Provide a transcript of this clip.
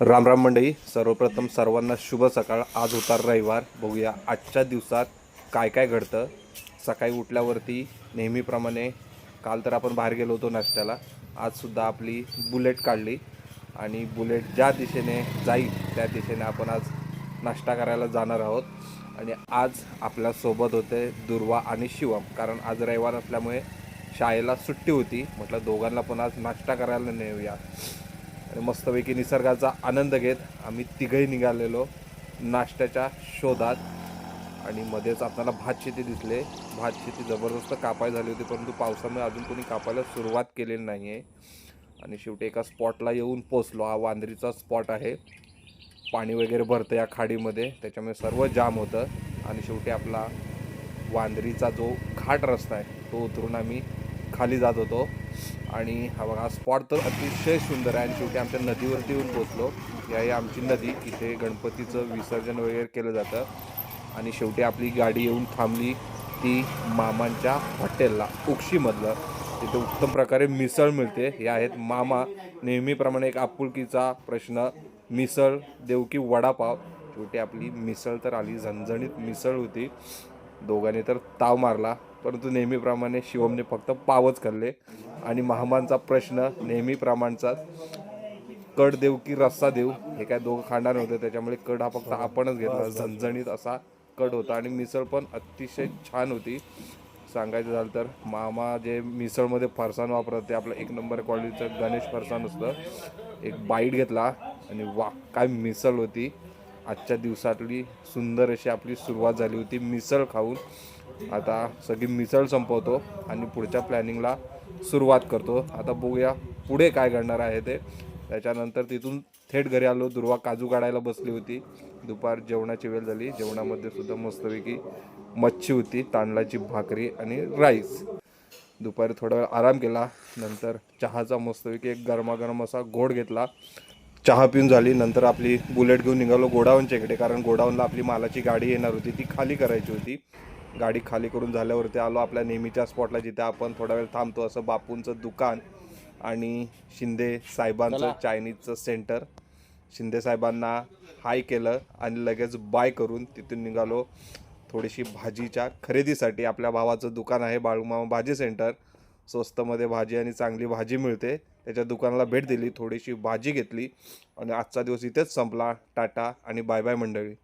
राम राम मंडळी, सर्वप्रथम सर्वांना शुभ सकाळ। आज होता रविवार। बघूया आजच्या दिवसात काय काय घडतं। सकाळी उठल्यावरती नेहमीप्रमाणे काल तर आपण बाहेर गेलो होतो नाश्त्याला, आजसुद्धा आपली बुलेट काढली आणि बुलेट ज्या दिशेने जाईल त्या दिशेने आपण आज नाश्ता करायला जाणार आहोत। आणि आज आपल्यासोबत होते दुर्वा आणि शिवम, कारण आज रविवार असल्यामुळे शाळेला सुट्टी होती। म्हटलं दोघांना पण आज नाश्ता करायला नेऊया आणि मस्तपैकी निसर्गाचा आनंद घेत आम्ही तिघही निघालेलो नाश्त्याच्या शोधात। आणि मध्येच आपल्याला भातशेती दिसले। भातशेती जबरदस्त कापाय झाली होती, परंतु पावसामुळे अजून कोणी कापायला सुरुवात केलेली नाही आहे। आणि शेवटी एका स्पॉटला येऊन पोचलो। हा वांद्रीचा स्पॉट आहे। पाणी वगैरे भरतं या खाडीमध्ये, त्याच्यामुळे सर्व जाम होतं। आणि शेवटी आपला वांद्रीचा जो घाट रस्ता आहे तो उतरून आम्ही खाली जात होतो। आणि हा बघा स्पॉट तर अतिशय सुंदर आहे। आणि शेवटी आमच्या नदीवरती येऊन पोचलो। ही आहे आमची नदी, इथे गणपतीचं विसर्जन वगैरे केलं जातं। आणि शेवटी आपली गाडी येऊन थांबली ती मामांच्या हॉटेलला, उक्षीमधलं। तिथे उत्तम प्रकारे मिसळ मिळते। हे आहेत मामा। नेहमीप्रमाणे एक आपुलकीचा प्रश्न, मिसळ देऊ की वडापाव। शेवटी आपली मिसळ तर आली, झणझणीत मिसळ होती। दोघांनी तर ताव मारला, परंतु नेहमीप्रमाणे शिवमने फक्त पावच खाल्ले। आणि मामांचा प्रश्न नेहमीप्रमाणेचाच, कड देऊ की रस्सा देऊ। हे काय दोघं खाणार नव्हते, त्याच्यामुळे कड हा फक्त आपणच घेतला। झणझणीत असा कड होता आणि मिसळ पण अतिशय छान होती। सांगायचं झालं तर मामा जे मिसळमध्ये फरसाण वापरत ते आपलं एक नंबर क्वालिटीचं गणेश फरसाण असतं। एक बाईट घेतला आणि वा काय मिसळ होती। आजच्या दिवसातली सुंदर अशी आपली सुरुवात झाली होती मिसळ खाऊन। आता सगळी मिसळ संपवतो आणि पुढच्या प्लॅनिंगला सुरुवात करतो। आता बघूया पुढे काय घडणार आहे ते। त्याच्यानंतर तिथून थेट घरी आलो। दुर्वा काजू काढायला बसली होती। दुपार जेवणाची वेळ झाली। जेवणामध्ये सुद्धा मस्तपैकी मच्छी होती, तांदळाची भाकरी आणि राईस। दुपारी थोडा वेळ आराम केला, नंतर चहाचा मस्तपैकी एक गरमागरम असा घोट घेतला। चहा पिऊन झाली, नंतर आपली बुलेट घेऊन निघालो गोडाऊनच्या इकडे, कारण गोडाऊनला आपली मालाची गाडी येणार होती, ती खाली करायची होती। गाडी खाली करून झाल्यावरती आलो आपल्या नेहमीच्या स्पॉटला, जिथे आपण थोडा वेळ थांबतो, असं बापूंचं दुकान आणि शिंदे साहेबांचं चायनीजचं सेंटर। शिंदे साहेबांना हाय केलं आणि लगेच बाय करून तिथून निघालो थोडीशी भाजीच्या खरेदीसाठी। आपल्या भावाचं दुकान आहे बाळूमामा भाजी सेंटर, स्वस्तमध्ये भाजी आणि चांगली भाजी मिळते। त्याच्या दुकानाला भेट दिली, थोडीशी भाजी घेतली आणि आजचा दिवस इथेच संपला। टाटा आणि बाय बाय मंडळी।